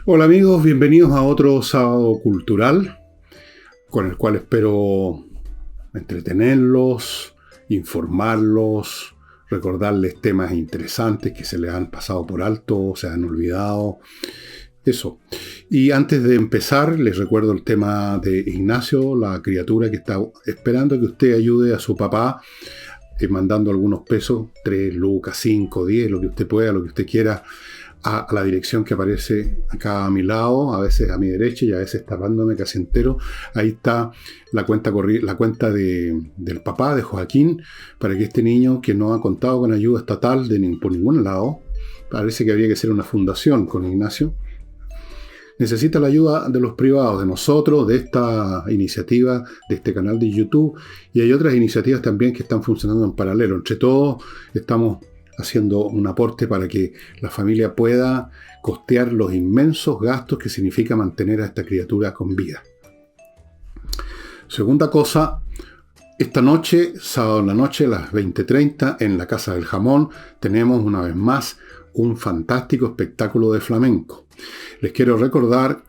Hola amigos, bienvenidos a otro sábado cultural, con el cual espero entretenerlos, informarlos, recordarles temas interesantes que se les han pasado por alto, se han olvidado, eso. Y antes de empezar, les recuerdo el tema de Ignacio, la criatura que está esperando que usted ayude a su papá, mandando algunos pesos, 3 lucas, 5, 10, lo que usted pueda, lo que usted quiera, a la dirección que aparece acá a mi lado, a veces a mi derecha y a veces tapándome casi entero. Ahí está la cuenta del papá, de Joaquín, para que este niño que no ha contado con ayuda estatal por ningún lado, parece que habría que ser una fundación con Ignacio, necesita la ayuda de los privados, de nosotros, de esta iniciativa, de este canal de YouTube, y hay otras iniciativas también que están funcionando en paralelo. Entre todos estamos haciendo un aporte para que la familia pueda costear los inmensos gastos que significa mantener a esta criatura con vida. Segunda cosa, esta noche, sábado en la noche, a las 20:30, en la Casa del Jamón, tenemos una vez más un fantástico espectáculo de flamenco. Les quiero recordar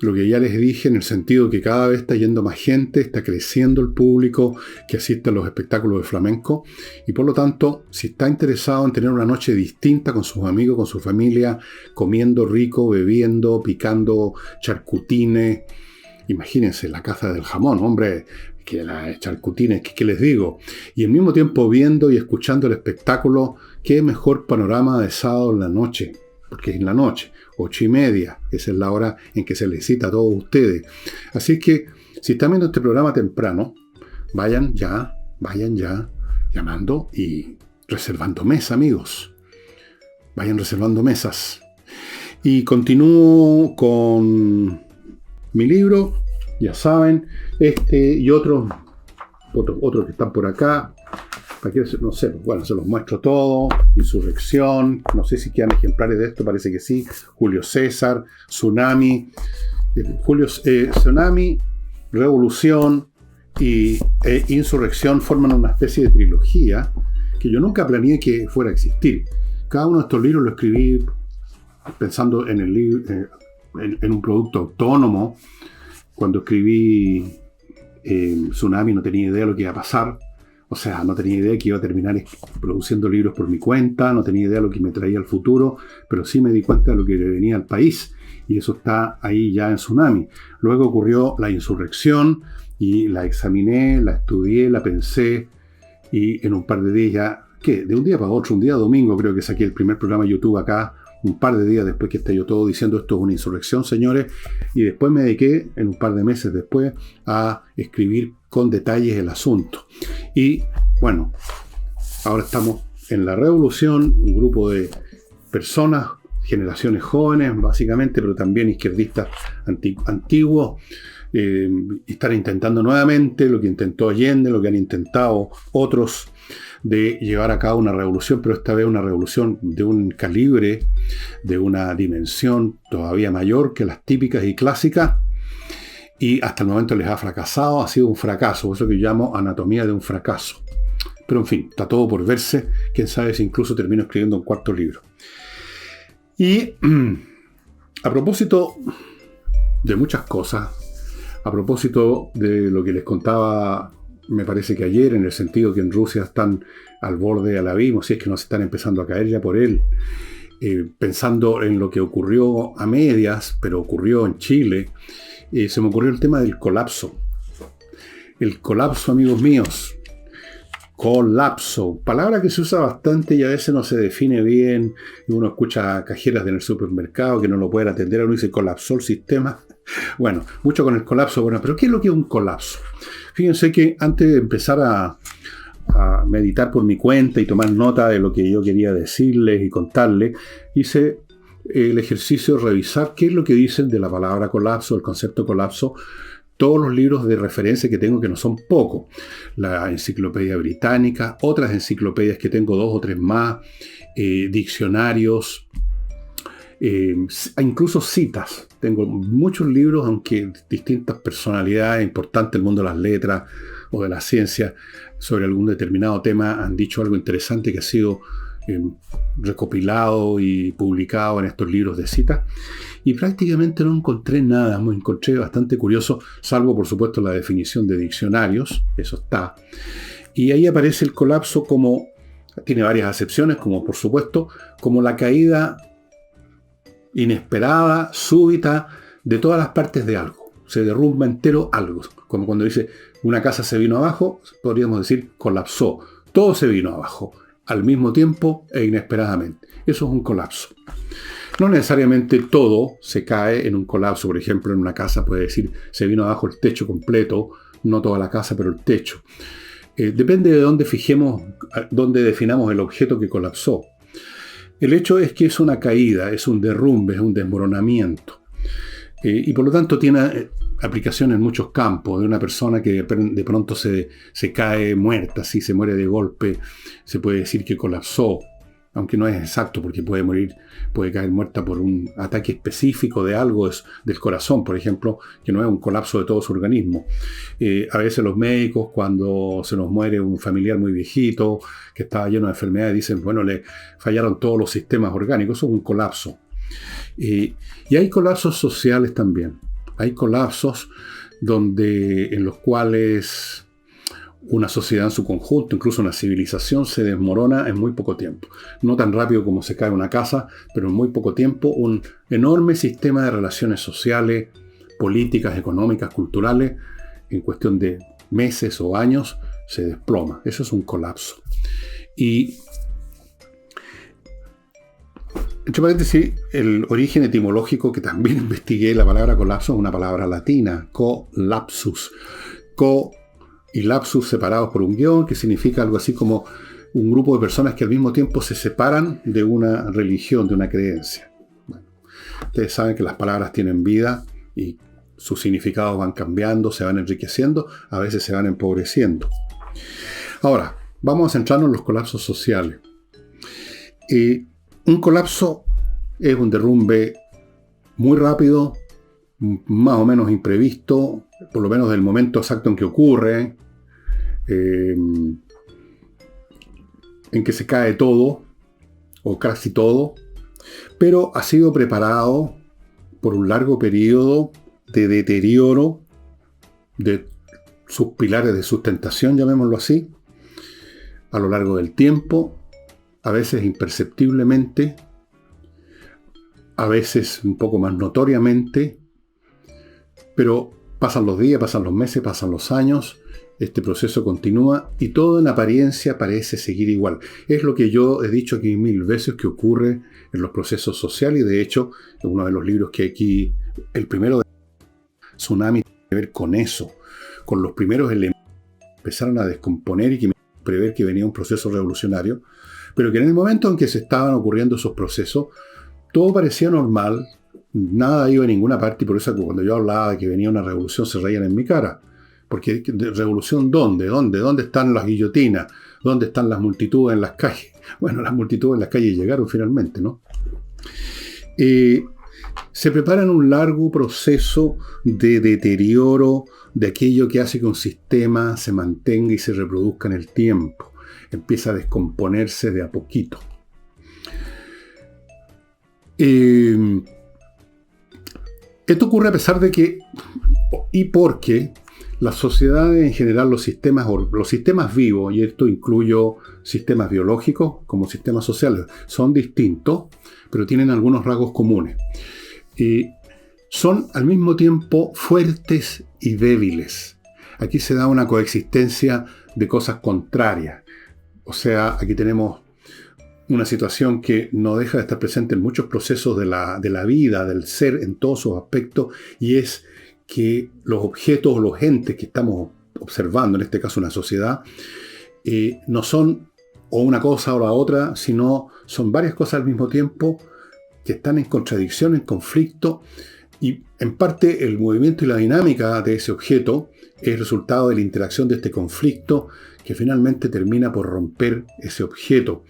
lo que ya les dije, en el sentido que cada vez está yendo más gente, está creciendo el público que asiste a los espectáculos de flamenco, y por lo tanto, si está interesado en tener una noche distinta con sus amigos, con su familia, comiendo rico, bebiendo, picando charcutines, imagínense la Casa del Jamón, hombre, que las charcutines, ¿qué les digo? Y al mismo tiempo viendo y escuchando el espectáculo, qué mejor panorama de sábado en la noche, porque es en la noche, 8:30, esa es la hora en que se les cita a todos ustedes. Así que, si están viendo este programa temprano, vayan ya, llamando y reservando mesa, amigos. Vayan reservando mesas. Y continúo con mi libro, ya saben, este y otros que están por acá. ¿Para qué? No sé, bueno, se los muestro todo. Insurrección, no sé si quedan ejemplares de esto, parece que sí. Julio César, Tsunami, Tsunami, Revolución e Insurrección forman una especie de trilogía que yo nunca planeé que fuera a existir. Cada uno de estos libros lo escribí pensando en el libro, en un producto autónomo. Cuando escribí Tsunami no tenía idea de lo que iba a pasar. O sea, no tenía idea que iba a terminar produciendo libros por mi cuenta, no tenía idea de lo que me traía al futuro, pero sí me di cuenta de lo que le venía al país, y eso está ahí ya en Tsunami. Luego ocurrió la insurrección, y la examiné, la estudié, la pensé, y en un par de días ya, ¿qué? De un día para otro, un día domingo creo que saqué el primer programa de YouTube acá, un par de días después que esté yo todo diciendo esto es una insurrección, señores, y después me dediqué, en un par de meses después, a escribir con detalles el asunto. Y bueno, ahora estamos en la revolución, un grupo de personas, generaciones jóvenes básicamente, pero también izquierdistas antiguos, están intentando nuevamente lo que intentó Allende, lo que han intentado otros, de llevar a cabo una revolución, pero esta vez una revolución de un calibre, de una dimensión todavía mayor que las típicas y clásicas, y hasta el momento les ha fracasado, ha sido un fracaso, eso que yo llamo anatomía de un fracaso. Pero en fin, está todo por verse, quién sabe si incluso termino escribiendo un cuarto libro. Y a propósito de muchas cosas, a propósito de lo que les contaba, me parece que ayer, en el sentido que en Rusia están al borde del abismo, si es que no se están empezando a caer ya por él, pensando en lo que ocurrió a medias, pero ocurrió en Chile, se me ocurrió el tema del colapso. El colapso, amigos míos. Colapso. Palabra que se usa bastante y a veces no se define bien. Y uno escucha cajeras en el supermercado que no lo pueden atender. Uno dice, colapsó el sistema. Bueno, mucho con el colapso. Bueno, pero ¿qué es lo que es un colapso? Fíjense que antes de empezar a meditar por mi cuenta y tomar nota de lo que yo quería decirles y contarles, hice el ejercicio de revisar qué es lo que dicen de la palabra colapso, el concepto colapso, todos los libros de referencia que tengo, que no son pocos. La Enciclopedia Británica, otras enciclopedias que tengo 2 o 3 más, diccionarios, incluso citas. Tengo muchos libros, aunque distintas personalidades importantes del mundo de las letras o de la ciencia sobre algún determinado tema han dicho algo interesante que ha sido recopilado y publicado en estos libros de citas, y prácticamente no encontré nada, me encontré bastante curioso, salvo por supuesto la definición de diccionarios, eso está, y ahí aparece el colapso como, tiene varias acepciones, como por supuesto, como la caída inesperada, súbita, de todas las partes de algo, se derrumba entero algo, como cuando dice una casa se vino abajo, podríamos decir colapsó, todo se vino abajo, al mismo tiempo e inesperadamente. Eso es un colapso. No necesariamente todo se cae en un colapso. Por ejemplo, en una casa puede decir se vino abajo el techo completo, no toda la casa, pero el techo. Depende de dónde fijemos, dónde definamos el objeto que colapsó. El hecho es que es una caída, es un derrumbe, es un desmoronamiento. Y por lo tanto tiene aplicación en muchos campos, de una persona que de pronto se cae muerta, si se muere de golpe, se puede decir que colapsó, aunque no es exacto porque puede caer muerta por un ataque específico de algo del corazón, por ejemplo, que no es un colapso de todo su organismo. A veces los médicos, cuando se nos muere un familiar muy viejito, que estaba lleno de enfermedades, dicen, bueno, le fallaron todos los sistemas orgánicos, eso es un colapso. Y hay colapsos sociales también. Hay colapsos en los cuales una sociedad en su conjunto, incluso una civilización, se desmorona en muy poco tiempo. No tan rápido como se cae una casa, pero en muy poco tiempo un enorme sistema de relaciones sociales, políticas, económicas, culturales, en cuestión de meses o años, se desploma. Eso es un colapso. Y entre paréntesis, el origen etimológico que también investigué, la palabra colapso es una palabra latina, colapsus. Co y lapsus separados por un guión, que significa algo así como un grupo de personas que al mismo tiempo se separan de una religión, de una creencia. Bueno, ustedes saben que las palabras tienen vida y sus significados van cambiando, se van enriqueciendo, a veces se van empobreciendo. Ahora, vamos a centrarnos en los colapsos sociales. Un colapso es un derrumbe muy rápido, más o menos imprevisto, por lo menos del momento exacto en que ocurre, en que se cae todo, o casi todo, pero ha sido preparado por un largo periodo de deterioro de sus pilares de sustentación, llamémoslo así, a lo largo del tiempo, a veces imperceptiblemente, a veces un poco más notoriamente, pero pasan los días, pasan los meses, pasan los años, este proceso continúa y todo en apariencia parece seguir igual. Es lo que yo he dicho aquí 1000 veces que ocurre en los procesos sociales, y de hecho, en uno de los libros que aquí, el primero de Tsunami, tiene que ver con eso, con los primeros elementos que empezaron a descomponer y que me prever que venía un proceso revolucionario, pero que en el momento en que se estaban ocurriendo esos procesos, todo parecía normal, nada iba a ninguna parte, y por eso cuando yo hablaba de que venía una revolución se reían en mi cara. Porque ¿revolución dónde? ¿Dónde están las guillotinas? ¿Dónde están las multitudes en las calles? Bueno, las multitudes en las calles llegaron finalmente, ¿no? Se prepara en un largo proceso de deterioro de aquello que hace que un sistema se mantenga y se reproduzca en el tiempo. Empieza a descomponerse de a poquito. Esto ocurre a pesar de que, y porque las sociedades en general, los sistemas vivos, y esto incluyo sistemas biológicos como sistemas sociales, son distintos, pero tienen algunos rasgos comunes. Son al mismo tiempo fuertes y débiles. Aquí se da una coexistencia de cosas contrarias. O sea, aquí tenemos una situación que no deja de estar presente en muchos procesos de la vida, del ser, en todos sus aspectos, y es que los objetos o los entes que estamos observando, en este caso una sociedad, no son o una cosa o la otra, sino son varias cosas al mismo tiempo que están en contradicción, en conflicto, y en parte el movimiento y la dinámica de ese objeto es resultado de la interacción de este conflicto que finalmente termina por romper ese objeto.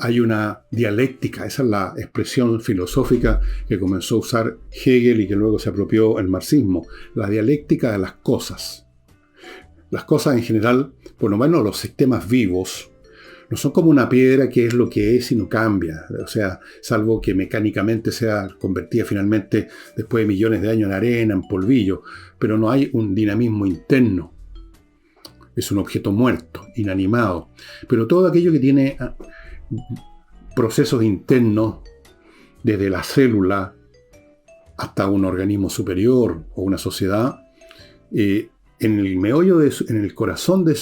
Hay una dialéctica, esa es la expresión filosófica que comenzó a usar Hegel y que luego se apropió el marxismo, la dialéctica de las cosas. Las cosas en general, por lo menos los sistemas vivos, no son como una piedra que es lo que es y no cambia. O sea, salvo que mecánicamente sea convertida finalmente después de millones de años en arena, en polvillo. Pero no hay un dinamismo interno. Es un objeto muerto, inanimado. Pero todo aquello que tiene procesos internos, desde la célula hasta un organismo superior o una sociedad, en el meollo, en el corazón de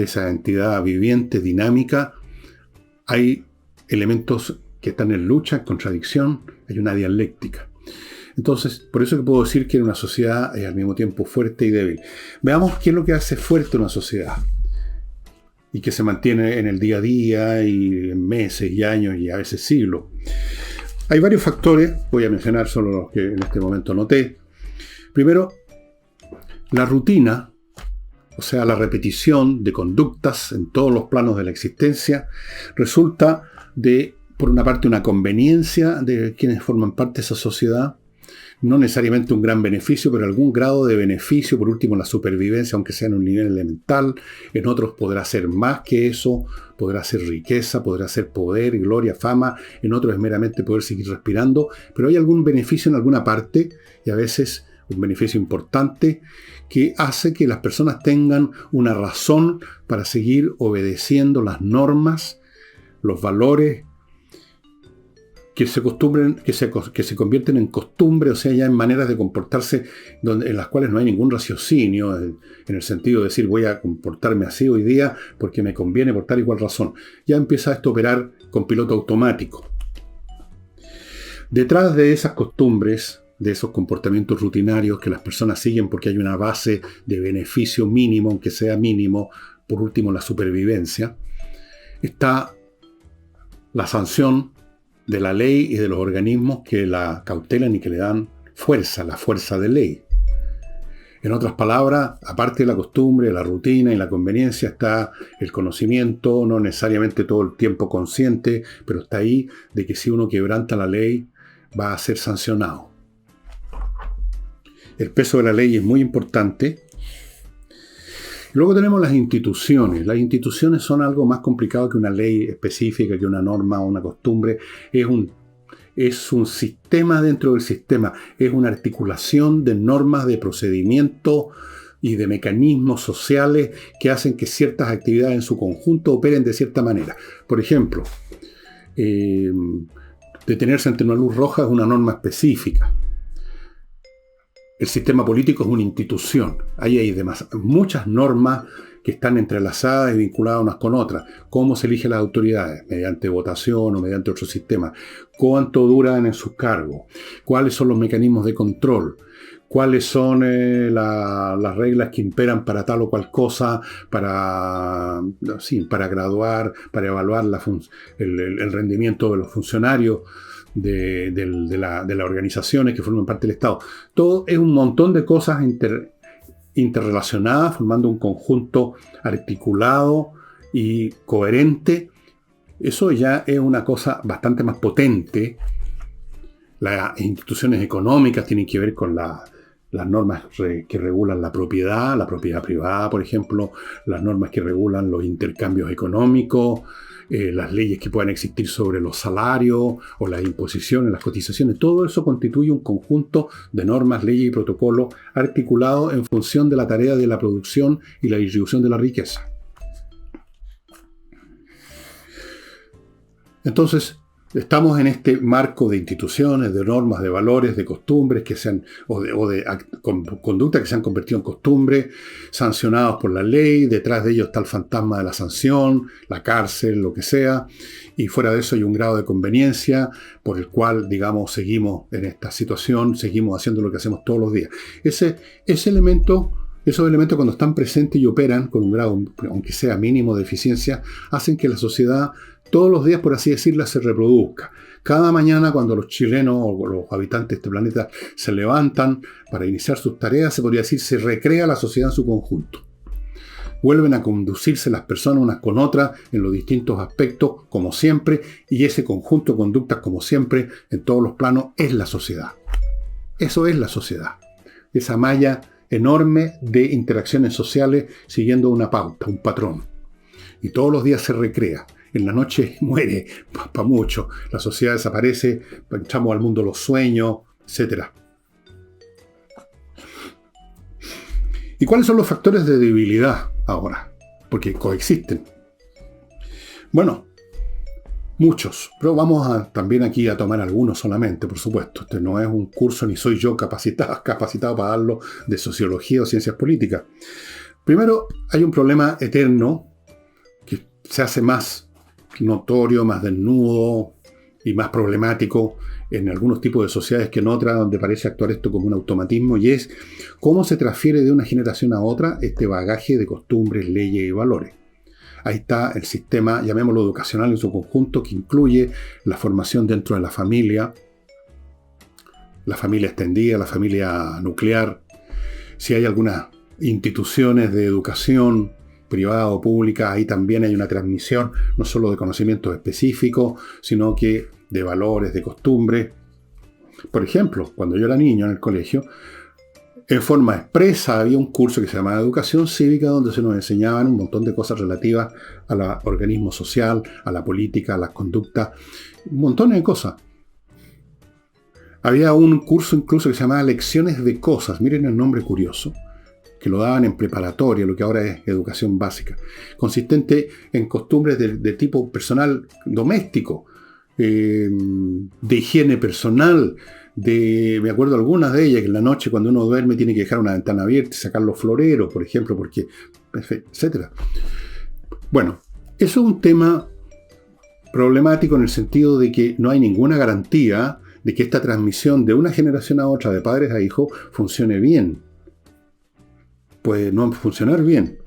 esa entidad viviente, dinámica, hay elementos que están en lucha, en contradicción, hay una dialéctica. Entonces, por eso que puedo decir que una sociedad es al mismo tiempo fuerte y débil. Veamos qué es lo que hace fuerte una sociedad y que se mantiene en el día a día y en meses y años y a veces siglos. Hay varios factores, voy a mencionar solo los que en este momento noté. Primero, la rutina, o sea, la repetición de conductas en todos los planos de la existencia, resulta de, por una parte, una conveniencia de quienes forman parte de esa sociedad, no necesariamente un gran beneficio, pero algún grado de beneficio, por último la supervivencia, aunque sea en un nivel elemental. En otros podrá ser más que eso, podrá ser riqueza, podrá ser poder, gloria, fama. En otros es meramente poder seguir respirando, pero hay algún beneficio en alguna parte, y a veces un beneficio importante, que hace que las personas tengan una razón para seguir obedeciendo las normas, los valores, que se convierten en costumbre, o sea, ya en maneras de comportarse en las cuales no hay ningún raciocinio, en el sentido de decir voy a comportarme así hoy día porque me conviene por tal y cual razón. Ya empieza esto a operar con piloto automático. Detrás de esas costumbres, de esos comportamientos rutinarios que las personas siguen porque hay una base de beneficio mínimo, aunque sea mínimo, por último la supervivencia, está la sanción de la ley y de los organismos que la cautelan y que le dan fuerza, la fuerza de ley. En otras palabras, aparte de la costumbre, la rutina y la conveniencia, está el conocimiento, no necesariamente todo el tiempo consciente, pero está ahí de que si uno quebranta la ley, va a ser sancionado. El peso de la ley es muy importante. Luego tenemos las instituciones. Las instituciones son algo más complicado que una ley específica, que una norma o una costumbre. Es un sistema dentro del sistema. Es una articulación de normas, de procedimientos y de mecanismos sociales que hacen que ciertas actividades en su conjunto operen de cierta manera. Por ejemplo, detenerse ante una luz roja es una norma específica. El sistema político es una institución. Ahí hay muchas normas que están entrelazadas y vinculadas unas con otras. ¿Cómo se eligen las autoridades? Mediante votación o mediante otro sistema. ¿Cuánto duran en sus cargos? ¿Cuáles son los mecanismos de control? ¿Cuáles son las reglas que imperan para tal o cual cosa? Para graduar, para evaluar el rendimiento de los funcionarios. De las organizaciones que forman parte del Estado. Todo es un montón de cosas interrelacionadas, formando un conjunto articulado y coherente. Eso ya es una cosa bastante más potente. Las instituciones económicas tienen que ver con las normas que regulan la propiedad privada, por ejemplo, las normas que regulan los intercambios económicos, las leyes que puedan existir sobre los salarios o las imposiciones, las cotizaciones. Todo eso constituye un conjunto de normas, leyes y protocolos articulados en función de la tarea de la producción y la distribución de la riqueza. Entonces, estamos en este marco de instituciones, de normas, de valores, de costumbres que conductas que se han convertido en costumbres, sancionados por la ley. Detrás de ello está el fantasma de la sanción, la cárcel, lo que sea. Y fuera de eso hay un grado de conveniencia por el cual, digamos, seguimos en esta situación, seguimos haciendo lo que hacemos todos los días. Esos elementos cuando están presentes y operan con un grado, aunque sea mínimo de eficiencia, hacen que la sociedad todos los días, por así decirlo, se reproduzca. Cada mañana, cuando los chilenos o los habitantes de este planeta se levantan para iniciar sus tareas, se podría decir, se recrea la sociedad en su conjunto. Vuelven a conducirse las personas unas con otras en los distintos aspectos, como siempre, y ese conjunto de conductas, como siempre, en todos los planos, es la sociedad. Eso es la sociedad. Esa malla enorme de interacciones sociales siguiendo una pauta, un patrón. y todos los días se recrea. En la noche muere para mucho, la sociedad desaparece, entramos al mundo de los sueños, etc. ¿Y cuáles son los factores de debilidad ahora? Porque coexisten. Bueno, muchos, pero vamos también aquí a tomar algunos solamente, por supuesto. Este no es un curso, ni soy yo capacitado para darlo, de sociología o ciencias políticas. Primero, hay un problema eterno que se hace más notorio, más desnudo y más problemático en algunos tipos de sociedades que en otras, donde parece actuar esto como un automatismo, y es cómo se transfiere de una generación a otra este bagaje de costumbres, leyes y valores. Ahí está el sistema, llamémoslo educacional en su conjunto, que incluye la formación dentro de la familia extendida, la familia nuclear. Si hay algunas instituciones de educación privada o pública, ahí también hay una transmisión no solo de conocimientos específicos, sino que de valores, de costumbres. Por ejemplo, cuando yo era niño en el colegio, en forma expresa había un curso que se llamaba Educación Cívica, donde se nos enseñaban un montón de cosas relativas al organismo social, a la política, a las conductas, un montón de cosas. Había un curso incluso que se llamaba Lecciones de Cosas, miren el nombre curioso, que lo daban en preparatoria, lo que ahora es educación básica, consistente en costumbres de tipo personal doméstico, de higiene personal, me acuerdo algunas de ellas, que en la noche cuando uno duerme tiene que dejar una ventana abierta y sacar los floreros, por ejemplo, porque, etc. Bueno, eso es un tema problemático en el sentido de que no hay ninguna garantía de que esta transmisión de una generación a otra, de padres a hijos, funcione bien. Puede no funcionar bien.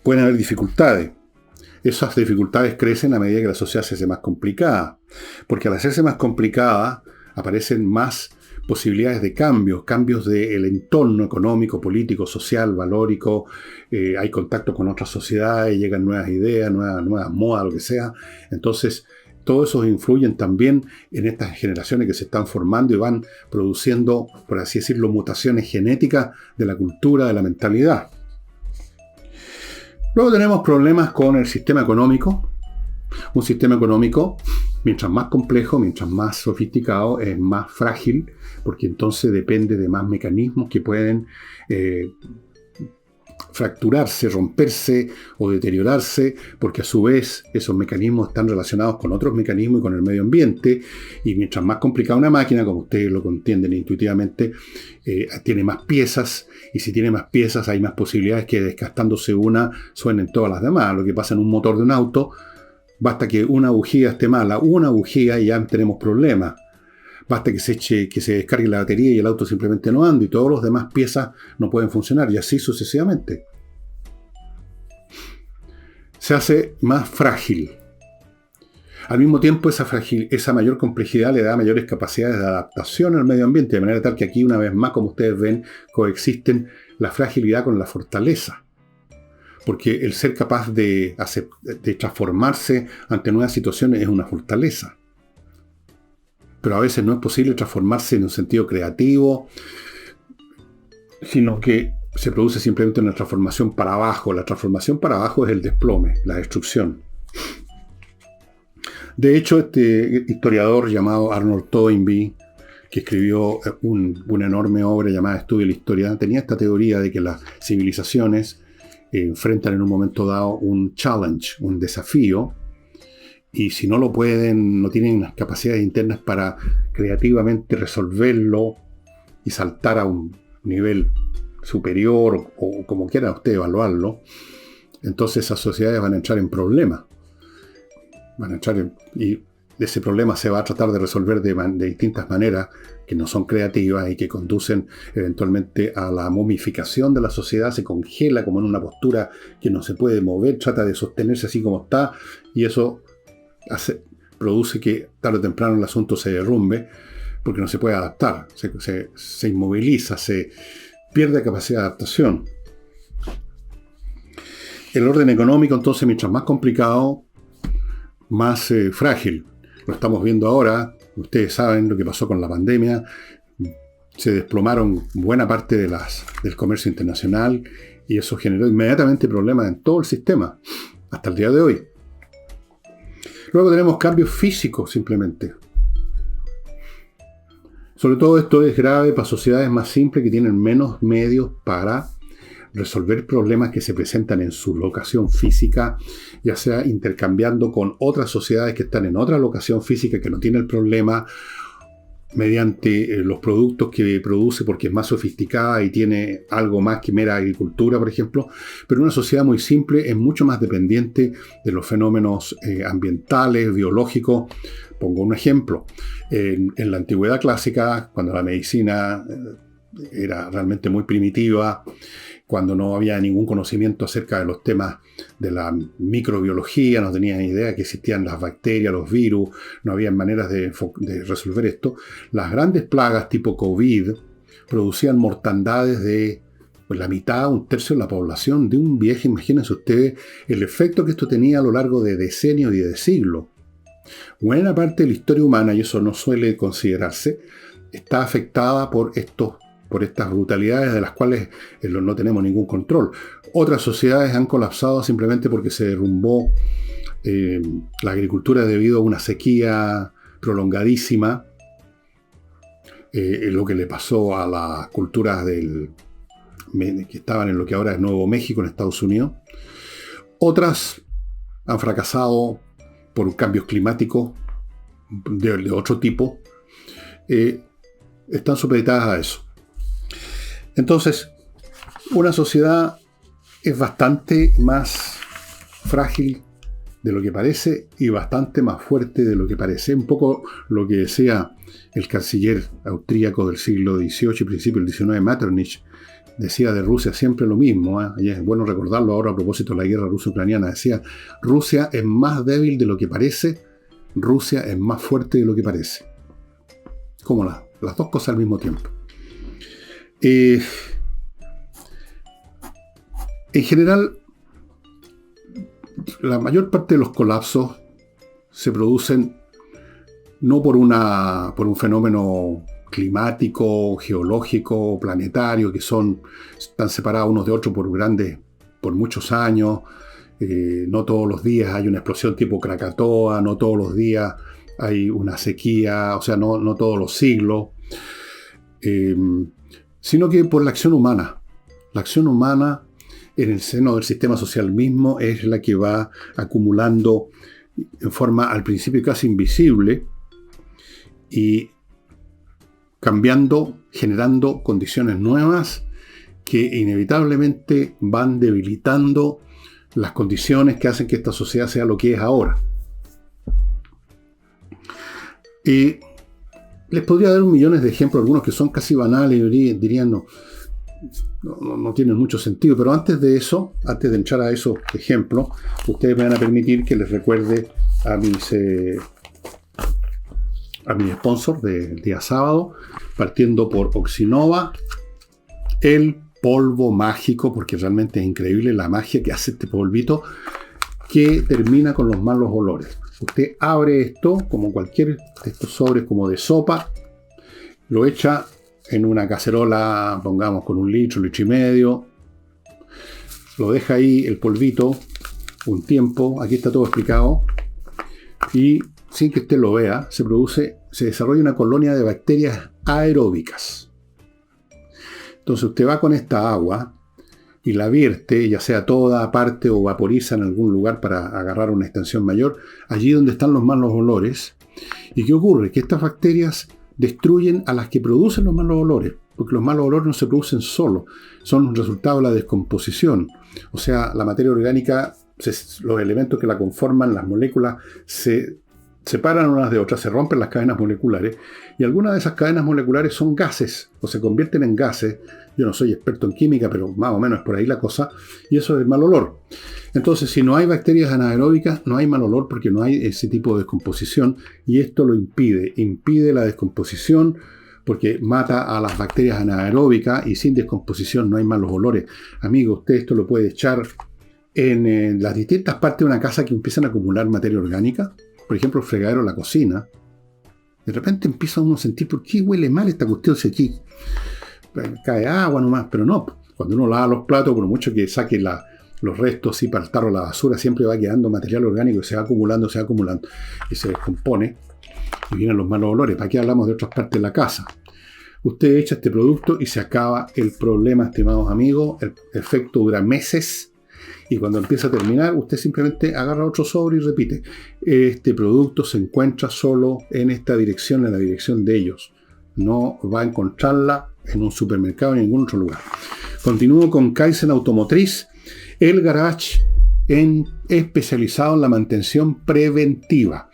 Pueden haber dificultades. Esas dificultades crecen a medida que la sociedad se hace más complicada. Porque al hacerse más complicada, aparecen más posibilidades de cambios del entorno económico, político, social, valórico. Hay contacto con otras sociedades, llegan nuevas ideas, nuevas modas, lo que sea. Entonces, todo eso influye también en estas generaciones que se están formando y van produciendo, por así decirlo, mutaciones genéticas de la cultura, de la mentalidad. Luego tenemos problemas con el sistema económico. Un sistema económico, mientras más complejo, mientras más sofisticado, es más frágil, porque entonces depende de más mecanismos que pueden fracturarse, romperse o deteriorarse, porque a su vez esos mecanismos están relacionados con otros mecanismos y con el medio ambiente, y mientras más complicada una máquina, como ustedes lo entienden intuitivamente, tiene más piezas, y si tiene más piezas hay más posibilidades que desgastándose una suenen todas las demás. Lo que pasa en un motor de un auto, basta que una bujía esté mala, una bujía y ya tenemos problemas. Basta que se descargue la batería y el auto simplemente no anda y todas las demás piezas no pueden funcionar, y así sucesivamente. Se hace más frágil. Al mismo tiempo, esa mayor complejidad le da mayores capacidades de adaptación al medio ambiente, de manera tal que aquí, una vez más, como ustedes ven, coexisten la fragilidad con la fortaleza. Porque el ser capaz de transformarse ante nuevas situaciones es una fortaleza. Pero a veces no es posible transformarse en un sentido creativo, sino que se produce simplemente una transformación para abajo. La transformación para abajo es el desplome, la destrucción. De hecho, este historiador llamado Arnold Toynbee, que escribió una enorme obra llamada Estudio de la Historia, tenía esta teoría de que las civilizaciones enfrentan en un momento dado un challenge, un desafío, y si no lo pueden, no tienen las capacidades internas para creativamente resolverlo y saltar a un nivel superior, o como quieran ustedes evaluarlo, entonces esas sociedades van a entrar en problemas. Y ese problema se va a tratar de resolver de distintas maneras que no son creativas y que conducen eventualmente a la momificación de la sociedad. Se congela como en una postura que no se puede mover, trata de sostenerse así como está, y eso produce que tarde o temprano el asunto se derrumbe porque no se puede adaptar, se inmoviliza, se pierde capacidad de adaptación. El orden económico, entonces, mientras más complicado, más frágil. Lo estamos viendo ahora. Ustedes saben lo que pasó con la pandemia. Se desplomaron buena parte del comercio internacional Y eso generó inmediatamente problemas en todo el sistema, hasta el día de hoy. Luego tenemos cambios físicos simplemente. Sobre todo esto es grave para sociedades más simples que tienen menos medios para resolver problemas que se presentan en su locación física, ya sea intercambiando con otras sociedades que están en otra locación física que no tiene el problema, mediante los productos que produce porque es más sofisticada y tiene algo más que mera agricultura, por ejemplo. Pero una sociedad muy simple es mucho más dependiente de los fenómenos ambientales, biológicos. Pongo un ejemplo. En la antigüedad clásica, cuando la medicina era realmente muy primitiva, cuando no había ningún conocimiento acerca de los temas de la microbiología, no tenían idea que existían las bacterias, los virus, no había maneras de resolver esto. Las grandes plagas tipo COVID producían mortandades de la mitad, un tercio de la población de un viaje. Imagínense ustedes el efecto que esto tenía a lo largo de decenios y de siglos. Buena parte de la historia humana, y eso no suele considerarse, está afectada por estas brutalidades de las cuales no tenemos ningún control. Otras sociedades han colapsado simplemente porque se derrumbó la agricultura debido a una sequía prolongadísima, lo que le pasó a las culturas que estaban en lo que ahora es Nuevo México, en Estados Unidos. Otras han fracasado por cambios climáticos de otro tipo. Están supeditadas a eso. Entonces, una sociedad es bastante más frágil de lo que parece y bastante más fuerte de lo que parece. Un poco lo que decía el canciller austríaco del siglo XVIII y principio del XIX, Metternich, decía de Rusia siempre lo mismo, y es bueno recordarlo ahora a propósito de la guerra ruso-ucraniana. Decía, Rusia es más débil de lo que parece, Rusia es más fuerte de lo que parece. Como las dos cosas al mismo tiempo. En general, la mayor parte de los colapsos se producen no por un fenómeno climático, geológico, planetario, que están separados unos de otros por muchos años. No todos los días hay una explosión tipo Krakatoa, no todos los días hay una sequía, o sea, no todos los siglos. Sino que por la acción humana. La acción humana en el seno del sistema social mismo es la que va acumulando en forma al principio casi invisible y cambiando, generando condiciones nuevas que inevitablemente van debilitando las condiciones que hacen que esta sociedad sea lo que es ahora. Les podría dar millones de ejemplos, algunos que son casi banales y dirían no tienen mucho sentido, pero antes de entrar a esos ejemplos, ustedes me van a permitir que les recuerde a mi sponsor del día sábado, partiendo por Oxinova, el polvo mágico, porque realmente es increíble la magia que hace este polvito, que termina con los malos olores. Usted abre esto, como cualquier de estos sobres como de sopa, lo echa en una cacerola, pongamos con 1 litro, 1,5 litros, lo deja ahí el polvito un tiempo, aquí está todo explicado, y sin que usted lo vea, se desarrolla una colonia de bacterias aeróbicas. Entonces usted va con esta agua y la vierte, ya sea toda, aparte o vaporiza en algún lugar para agarrar una extensión mayor, allí donde están los malos olores. ¿Y qué ocurre? Que estas bacterias destruyen a las que producen los malos olores, porque los malos olores no se producen solos, son resultado de la descomposición. O sea, la materia orgánica, los elementos que la conforman, las moléculas, se separan unas de otras, se rompen las cadenas moleculares, y algunas de esas cadenas moleculares son gases, o se convierten en gases. Yo no soy experto en química, pero más o menos es por ahí la cosa, y eso es el mal olor. Entonces, si no hay bacterias anaeróbicas, no hay mal olor porque no hay ese tipo de descomposición, y esto lo impide la descomposición, porque mata a las bacterias anaeróbicas, y sin descomposición no hay malos olores. Amigo, usted esto lo puede echar en las distintas partes de una casa que empiezan a acumular materia orgánica. Por ejemplo, el fregadero de la cocina. De repente empieza uno a sentir, ¿por qué huele mal esta cuestión? Si aquí cae agua nomás, pero no. Cuando uno lava los platos, por mucho que saque los restos y para el tarro la basura, siempre va quedando material orgánico que se va acumulando y se descompone y vienen los malos olores. ¿Para qué hablamos de otras partes de la casa? Usted echa este producto y se acaba el problema, estimados amigos. El efecto dura meses y cuando empieza a terminar, usted simplemente agarra otro sobre y repite. Este producto se encuentra solo en esta dirección, en la dirección de ellos. No va a encontrarla en un supermercado ni en ningún otro lugar. Continúo con Kaizen Automotriz, el garage especializado en la mantención preventiva.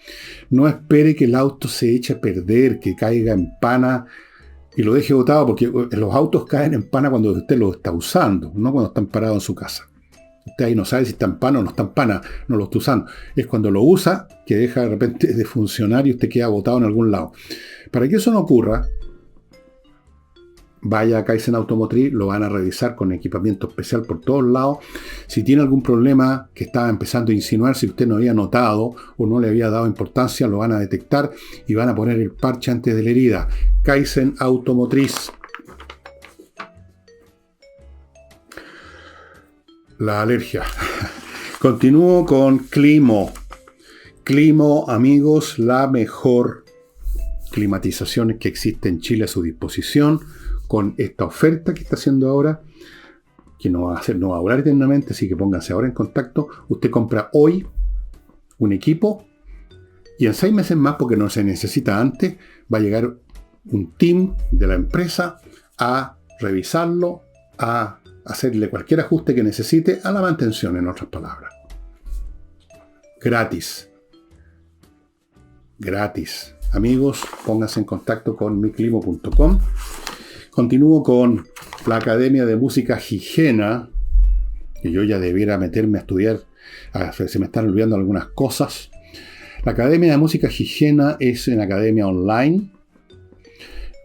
No espere que el auto se eche a perder, que caiga en pana y lo deje botado, porque los autos caen en pana cuando usted los está usando, no cuando están parados en su casa. Usted ahí no sabe si está en pana o no está en pana, no lo está usando. Es cuando lo usa que deja de repente de funcionar y usted queda botado en algún lado. Para que eso no ocurra, vaya a Kaizen Automotriz, lo van a revisar con equipamiento especial por todos lados. Si tiene algún problema que estaba empezando a insinuar, si usted no había notado o no le había dado importancia, lo van a detectar y van a poner el parche antes de la herida. Kaizen Automotriz. La alergia. Continúo con Climo. Climo, amigos, la mejor climatización que existe en Chile a su disposición, con esta oferta que está haciendo ahora, que no va a durar eternamente, así que pónganse ahora en contacto. Usted compra hoy un equipo y en 6 meses más, porque no se necesita antes, va a llegar un team de la empresa a revisarlo, a hacerle cualquier ajuste que necesite a la mantención, en otras palabras. Gratis. Gratis. Amigos, pónganse en contacto con miclimo.com. Continúo con la Academia de Música Higiena, que yo ya debiera meterme a estudiar, se me están olvidando algunas cosas. La Academia de Música Higiena es una academia online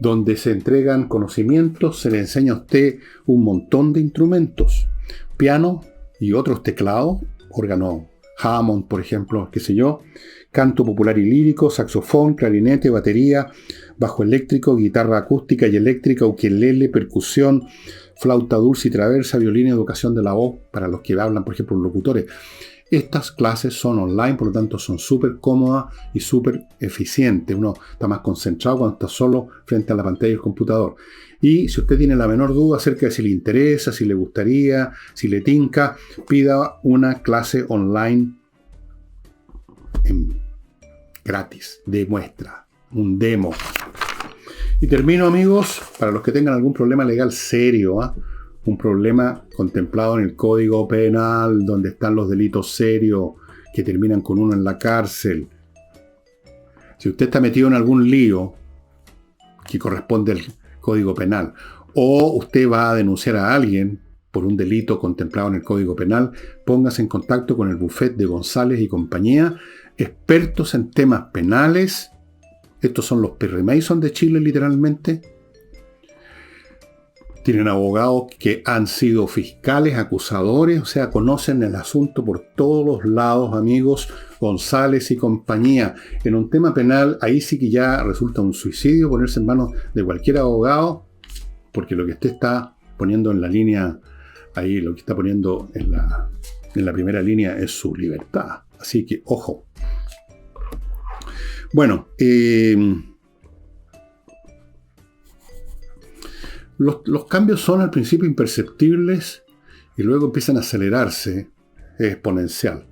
donde se entregan conocimientos, se le enseña a usted un montón de instrumentos, piano y otros teclados, órgano Hammond, por ejemplo, qué sé yo, canto popular y lírico, saxofón, clarinete, batería, bajo eléctrico, guitarra acústica y eléctrica, ukelele, percusión, flauta dulce y traversa, violín y educación de la voz, para los que hablan, por ejemplo, locutores. Estas clases son online, por lo tanto son súper cómodas y súper eficientes. Uno está más concentrado cuando está solo frente a la pantalla del computador. Y si usted tiene la menor duda acerca de si le interesa, si le gustaría, si le tinca, pida una clase online gratis, de muestra, un demo. Y termino, amigos, para los que tengan algún problema legal serio, un problema contemplado en el Código Penal, donde están los delitos serios que terminan con uno en la cárcel. Si usted está metido en algún lío que corresponde al Código Penal, o usted va a denunciar a alguien por un delito contemplado en el Código Penal, póngase en contacto con el bufete de González y compañía, expertos en temas penales. Estos son los Perry Mason de Chile, literalmente. Tienen abogados que han sido fiscales, acusadores, o sea, conocen el asunto por todos los lados, amigos. González y compañía. En un tema penal, ahí sí que ya resulta un suicidio ponerse en manos de cualquier abogado, porque lo que usted está poniendo en la línea, ahí lo que está poniendo en la primera línea es su libertad. Así que, ojo. Bueno, los cambios son al principio imperceptibles y luego empiezan a acelerarse, es exponencial.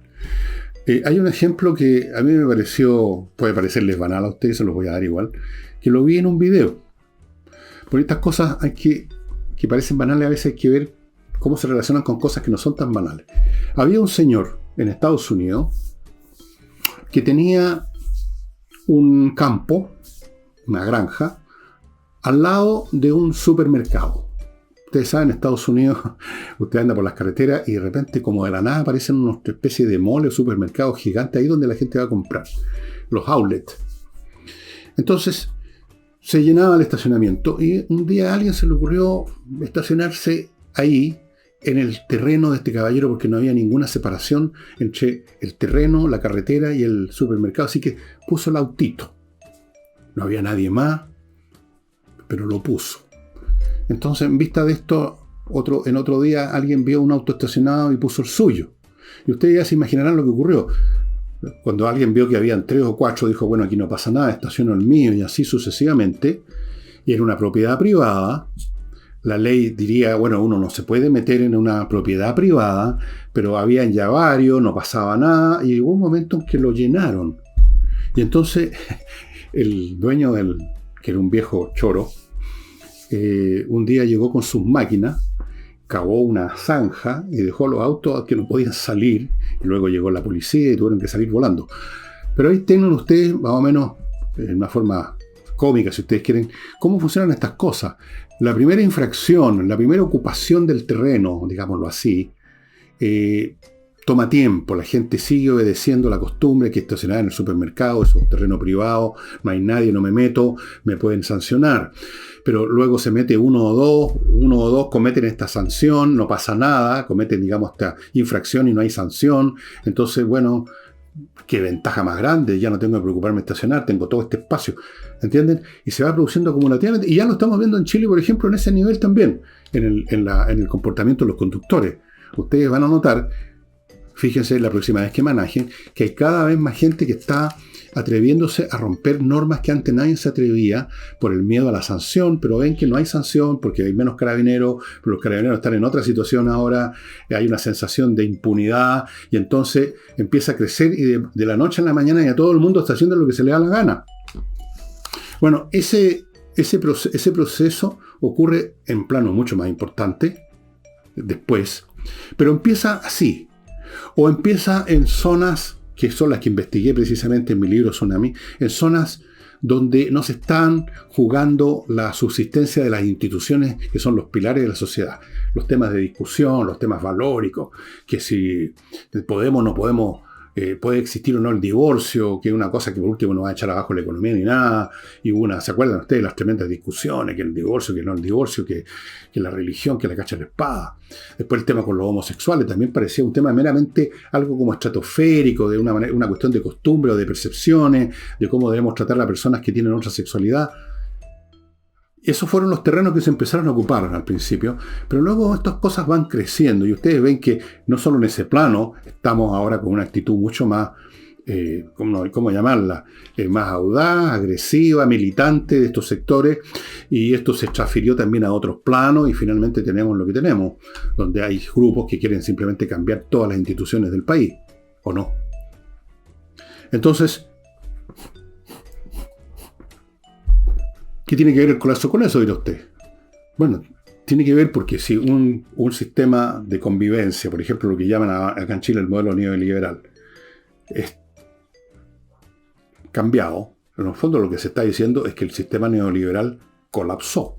Hay un ejemplo que a mí me pareció, puede parecerles banal a ustedes, se los voy a dar igual, que lo vi en un video. Por estas cosas que parecen banales, a veces hay que ver cómo se relacionan con cosas que no son tan banales. Había un señor en Estados Unidos que tenía un campo, una granja, al lado de un supermercado. Ustedes saben, en Estados Unidos, usted anda por las carreteras y de repente, como de la nada, aparecen una especie de mall o supermercados gigantes ahí donde la gente va a comprar. Los outlets. Entonces, se llenaba el estacionamiento y un día a alguien se le ocurrió estacionarse ahí, en el terreno de este caballero, porque no había ninguna separación entre el terreno, la carretera y el supermercado. Así que puso el autito. No había nadie más, pero lo puso. Entonces, en vista de esto, en otro día alguien vio un auto estacionado y puso el suyo. Y ustedes ya se imaginarán lo que ocurrió. Cuando alguien vio que habían 3 o 4, dijo, bueno, aquí no pasa nada, estaciono el mío, y así sucesivamente. Y era una propiedad privada. La ley diría, bueno, uno no se puede meter en una propiedad privada, pero habían ya varios, no pasaba nada, y hubo un momento en que lo llenaron. Y entonces el dueño que era un viejo choro, un día llegó con sus máquinas, cavó una zanja y dejó los autos que no podían salir, y luego llegó la policía y tuvieron que salir volando. Pero ahí tienen ustedes, más o menos, en una forma cómica, si ustedes quieren, cómo funcionan estas cosas. La primera infracción, la primera ocupación del terreno, digámoslo así, toma tiempo. La gente sigue obedeciendo la costumbre que estacionar en el supermercado, eso es un terreno privado, no hay nadie, no me meto, me pueden sancionar. Pero luego se mete uno o dos cometen esta sanción, no pasa nada, cometen, digamos, esta infracción y no hay sanción. Entonces, bueno, qué ventaja más grande, ya no tengo que preocuparme de estacionar, tengo todo este espacio, ¿entienden? Y se va produciendo acumulativamente, y ya lo estamos viendo en Chile, por ejemplo, en ese nivel también, en el comportamiento de los conductores. Ustedes van a notar, fíjense la próxima vez que manejen, que hay cada vez más gente que está atreviéndose a romper normas que antes nadie se atrevía por el miedo a la sanción, pero ven que no hay sanción porque hay menos carabineros, pero los carabineros están en otra situación ahora, hay una sensación de impunidad, y entonces empieza a crecer, y de la noche a la mañana ya todo el mundo está haciendo lo que se le da la gana. Bueno, ese proceso ocurre en plano mucho más importante después, pero empieza así, o empieza en zonas que son las que investigué precisamente en mi libro Tsunami, en zonas donde no se están jugando la subsistencia de las instituciones que son los pilares de la sociedad. Los temas de discusión, los temas valóricos, que si podemos o no podemos, puede existir o no el divorcio, que es una cosa que por último no va a echar abajo la economía ni nada. Y ¿se acuerdan ustedes de las tremendas discusiones? Que el divorcio, que no el divorcio, que la religión, que la cacha de la espada. Después el tema con los homosexuales también parecía un tema meramente algo como estratosférico, de una cuestión de costumbre o de percepciones, de cómo debemos tratar a personas que tienen otra sexualidad. Esos fueron los terrenos que se empezaron a ocupar al principio, pero luego estas cosas van creciendo y ustedes ven que no solo en ese plano, estamos ahora con una actitud mucho más, ¿cómo llamarla? Más audaz, agresiva, militante de estos sectores, y esto se transfirió también a otros planos y finalmente tenemos lo que tenemos, donde hay grupos que quieren simplemente cambiar todas las instituciones del país, ¿o no? Entonces, ¿qué tiene que ver el colapso con eso, dirá usted? Bueno, tiene que ver porque si un sistema de convivencia, por ejemplo, lo que llaman acá en Chile el modelo neoliberal, es cambiado, en el fondo lo que se está diciendo es que el sistema neoliberal colapsó.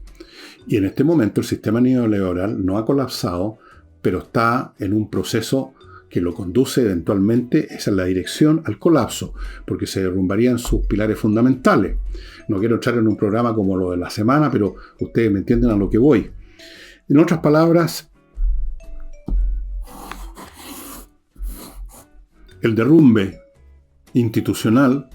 Y en este momento el sistema neoliberal no ha colapsado, pero está en un proceso que lo conduce eventualmente, esa es la dirección, al colapso, porque se derrumbarían sus pilares fundamentales. No quiero entrar en un programa como lo de la semana, pero ustedes me entienden a lo que voy. En otras palabras, el derrumbe institucional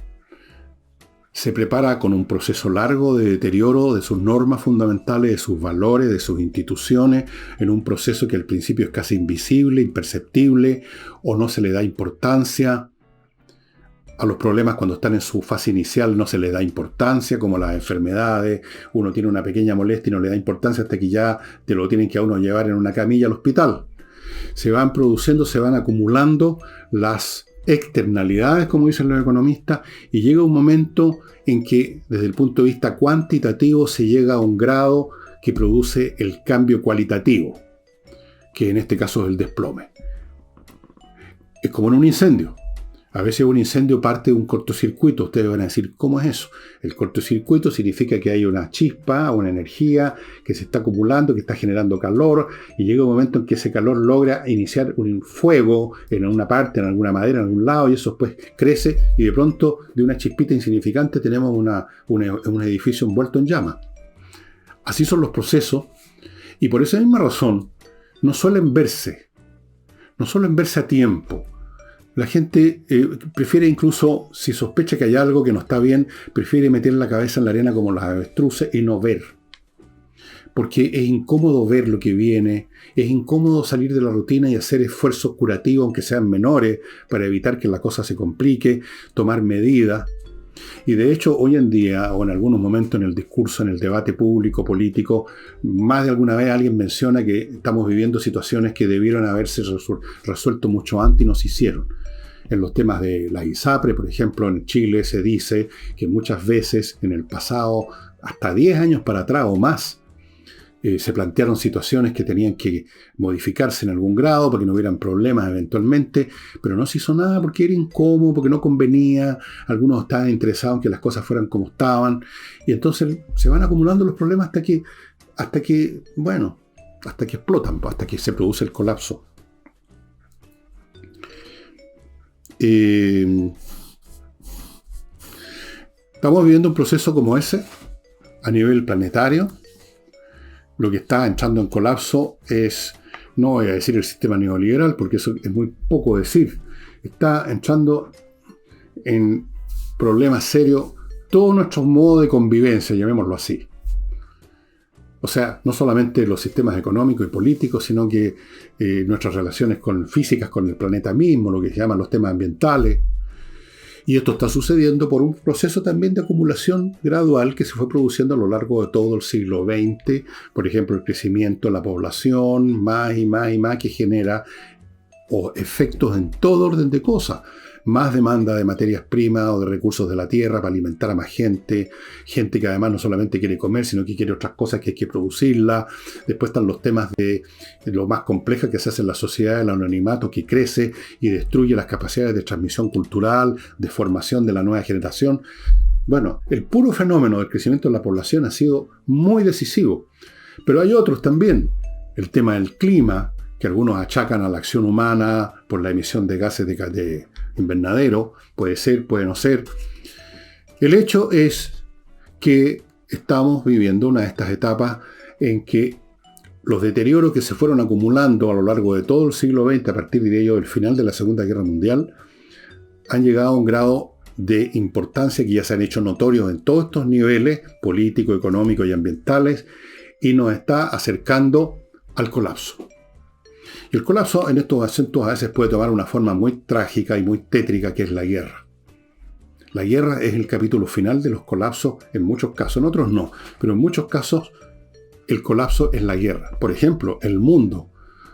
se prepara con un proceso largo de deterioro de sus normas fundamentales, de sus valores, de sus instituciones, en un proceso que al principio es casi invisible, imperceptible, o no se le da importancia. A los problemas cuando están en su fase inicial no se les da importancia, como las enfermedades. Uno tiene una pequeña molestia y no le da importancia hasta que ya te lo tienen que a uno llevar en una camilla al hospital. Se van produciendo, se van acumulando las externalidades, como dicen los economistas, y llega un momento en que desde el punto de vista cuantitativo se llega a un grado que produce el cambio cualitativo, que en este caso es el desplome. Es como en un incendio. A veces un incendio parte de un cortocircuito. Ustedes van a decir, ¿cómo es eso? El cortocircuito significa que hay una chispa, una energía que se está acumulando, que está generando calor, y llega un momento en que ese calor logra iniciar un fuego en una parte, en alguna madera, en algún lado, y eso después crece, y de pronto, de una chispita insignificante, tenemos un edificio envuelto en llamas. Así son los procesos, y por esa misma razón, no suelen verse a tiempo. La gente prefiere, incluso si sospecha que hay algo que no está bien, prefiere meter la cabeza en la arena como los avestruces y no ver. porque es incómodo ver lo que viene, es incómodo salir de la rutina y hacer esfuerzos curativos, aunque sean menores, para evitar que la cosa se complique, tomar medidas. Y de hecho, hoy en día, o en algunos momentos en el discurso, en el debate público, político, más de alguna vez alguien menciona que estamos viviendo situaciones que debieron haberse resuelto mucho antes y no se hicieron. En los temas de la ISAPRE, por ejemplo, en Chile se dice que muchas veces en el pasado, hasta 10 años para atrás o más, se plantearon situaciones que tenían que modificarse en algún grado para que no hubieran problemas eventualmente, pero no se hizo nada porque era incómodo, porque no convenía, algunos estaban interesados en que las cosas fueran como estaban, y entonces se van acumulando los problemas hasta que explotan, hasta que se produce el colapso. Estamos viviendo un proceso como ese a nivel planetario. Lo que está entrando en colapso es, no voy a decir el sistema neoliberal, porque eso es muy poco decir. Está entrando en problemas serios todo nuestro modo de convivencia, llamémoslo así. O sea, no solamente los sistemas económicos y políticos, sino que nuestras relaciones físicas con el planeta mismo, lo que se llaman los temas ambientales. Y esto está sucediendo por un proceso también de acumulación gradual que se fue produciendo a lo largo de todo el siglo XX. Por ejemplo, el crecimiento de la población, más y más y más, que genera efectos en todo orden de cosas. Más demanda de materias primas o de recursos de la tierra para alimentar a más gente. Gente que además no solamente quiere comer, sino que quiere otras cosas que hay que producirlas. Después están los temas de lo más complejo que se hace en la sociedad, el anonimato que crece y destruye las capacidades de transmisión cultural, de formación de la nueva generación. Bueno, el puro fenómeno del crecimiento de la población ha sido muy decisivo. Pero hay otros también. El tema del clima, que algunos achacan a la acción humana por la emisión de gases de invernadero, puede ser, puede no ser. El hecho es que estamos viviendo una de estas etapas en que los deterioros que se fueron acumulando a lo largo de todo el siglo XX, a partir, diría yo, del final de la Segunda Guerra Mundial, han llegado a un grado de importancia que ya se han hecho notorios en todos estos niveles, políticos, económicos y ambientales, y nos está acercando al colapso. Y el colapso en estos asuntos a veces puede tomar una forma muy trágica y muy tétrica, que es la guerra. La guerra es el capítulo final de los colapsos en muchos casos, en otros no, pero en muchos casos el colapso es la guerra. Por ejemplo, el mundo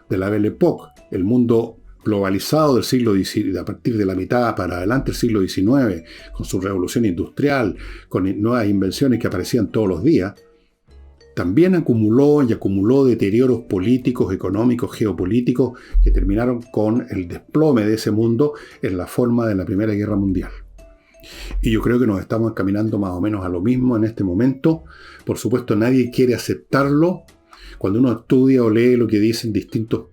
de la Belle Époque, el mundo globalizado del siglo XIX, a partir de la mitad para adelante del siglo XIX, con su revolución industrial, con nuevas invenciones que aparecían todos los días, también acumuló deterioros políticos, económicos, geopolíticos, que terminaron con el desplome de ese mundo en la forma de la Primera Guerra Mundial. Y yo creo que nos estamos encaminando más o menos a lo mismo en este momento. Por supuesto, nadie quiere aceptarlo. Cuando uno estudia o lee lo que dicen distintos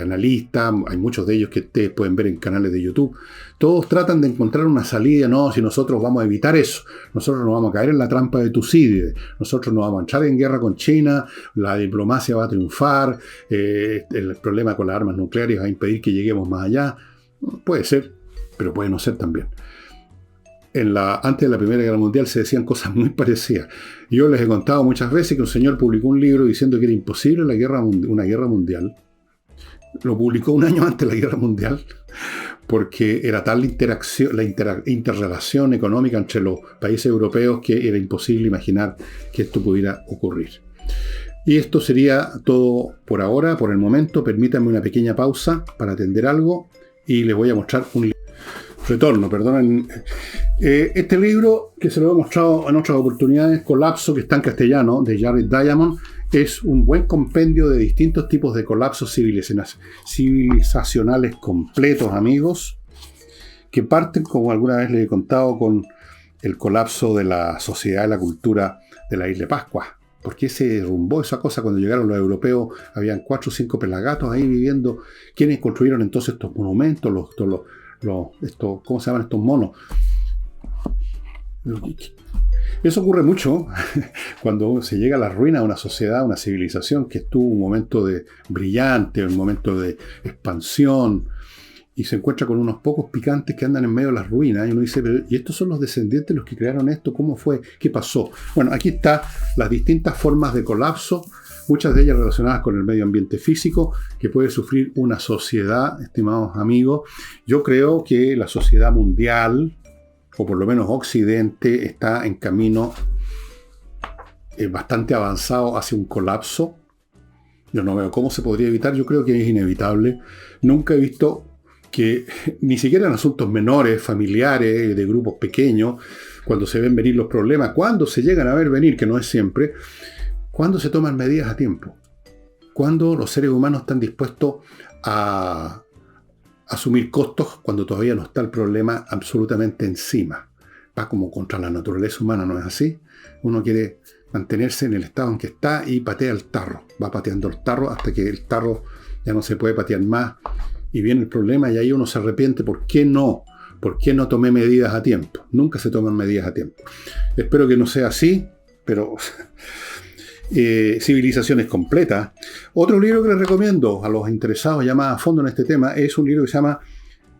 analistas, hay muchos de ellos que ustedes pueden ver en canales de YouTube, todos tratan de encontrar una salida. No, si nosotros vamos a evitar eso, nosotros no vamos a caer en la trampa de Tucídides, nosotros no vamos a entrar en guerra con China, la diplomacia va a triunfar, el problema con las armas nucleares va a impedir que lleguemos más allá. Puede ser, pero puede no ser también. Antes de la Primera Guerra Mundial se decían cosas muy parecidas. Yo les he contado muchas veces que un señor publicó un libro diciendo que era imposible una guerra mundial. Lo publicó un año antes de la Guerra Mundial, porque era tal la interrelación económica entre los países europeos que era imposible imaginar que esto pudiera ocurrir. Y esto sería todo por ahora, por el momento. Permítanme una pequeña pausa para atender algo y les voy a mostrar un retorno, perdonen. Este libro, que se lo he mostrado en otras oportunidades, Colapso, que está en castellano, de Jared Diamond, es un buen compendio de distintos tipos de colapsos civilizacionales completos, amigos, que parten, como alguna vez les he contado, con el colapso de la sociedad y la cultura de la isla de Pascua. ¿Por qué se derrumbó esa cosa cuando llegaron los europeos? Habían 4 o 5 pelagatos ahí viviendo. ¿Quiénes construyeron entonces estos monumentos? ¿Cómo se llaman estos monos? Eso ocurre mucho cuando se llega a la ruina de una sociedad, una civilización que estuvo un momento brillante, un momento de expansión, y se encuentra con unos pocos picantes que andan en medio de las ruinas, y uno dice, ¿y estos son los descendientes los que crearon esto? ¿Cómo fue? ¿Qué pasó? Bueno, aquí están las distintas formas de colapso muchas de ellas relacionadas con el medio ambiente físico que puede sufrir una sociedad, estimados amigos. Yo creo que la sociedad mundial, o por lo menos Occidente, está en camino bastante avanzado hacia un colapso. Yo no veo cómo se podría evitar, yo creo que es inevitable. Nunca he visto que, ni siquiera en asuntos menores, familiares, de grupos pequeños, cuando se ven venir los problemas, cuando se llegan a ver venir, que no es siempre, cuando se toman medidas a tiempo, cuando los seres humanos están dispuestos a asumir costos cuando todavía no está el problema absolutamente encima. Va como contra la naturaleza humana, ¿no es así? Uno quiere mantenerse en el estado en que está y patea el tarro. Va pateando el tarro hasta que el tarro ya no se puede patear más y viene el problema y ahí uno se arrepiente. ¿Por qué no? ¿Por qué no tomé medidas a tiempo? Nunca se toman medidas a tiempo. Espero que no sea así, pero Civilizaciones completas. Otro libro que les recomiendo a los interesados ya más a fondo en este tema es un libro que se llama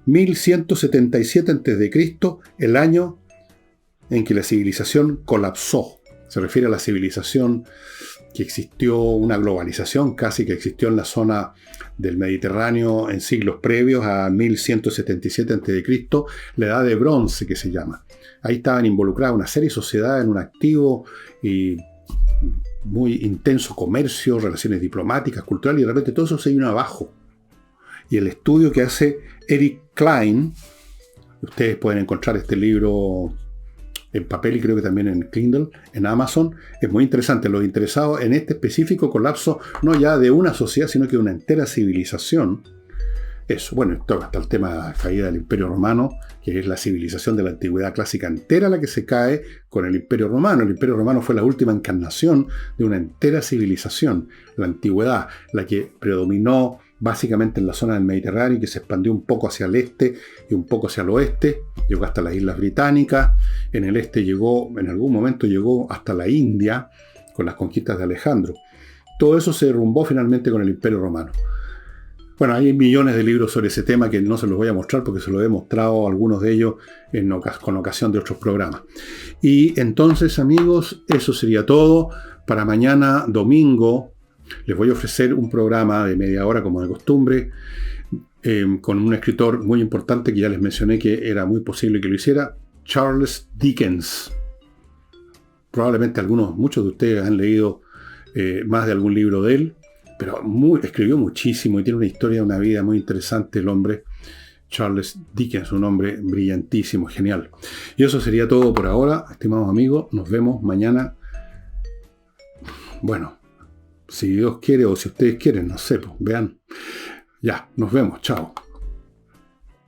1177 a.C., el año en que la civilización colapsó. Se refiere a la civilización que existió, una globalización casi que existió en la zona del Mediterráneo en siglos previos a 1177 a.C., la Edad de Bronce que se llama. Ahí estaban involucradas una serie de sociedades en un activo y muy intenso comercio, relaciones diplomáticas, culturales, y de repente todo eso se vino abajo. Y el estudio que hace Eric Klein, ustedes pueden encontrar este libro en papel y creo que también en Kindle, en Amazon, es muy interesante. Los interesados en este específico colapso, no ya de una sociedad, sino que de una entera civilización. Eso, bueno, esto hasta el tema de la caída del Imperio Romano, que es la civilización de la antigüedad clásica entera la que se cae con el Imperio Romano. El Imperio Romano fue la última encarnación de una entera civilización, la antigüedad, la que predominó básicamente en la zona del Mediterráneo y que se expandió un poco hacia el este y un poco hacia el oeste, llegó hasta las Islas Británicas, en el este llegó, en algún momento llegó hasta la India con las conquistas de Alejandro. Todo eso se derrumbó finalmente con el Imperio Romano. Bueno, hay millones de libros sobre ese tema que no se los voy a mostrar porque se los he mostrado algunos de ellos con ocasión de otros programas. Y entonces, amigos, eso sería todo. Para mañana, domingo, les voy a ofrecer un programa de media hora, como de costumbre, con un escritor muy importante que ya les mencioné que era muy posible que lo hiciera, Charles Dickens. Probablemente muchos de ustedes han leído más de algún libro de él, pero escribió muchísimo y tiene una historia, una vida muy interesante el hombre. Charles Dickens, un hombre brillantísimo, genial. Y eso sería todo por ahora, estimados amigos. Nos vemos mañana. Bueno, si Dios quiere o si ustedes quieren, no sé, pues, vean. Ya, nos vemos, chao.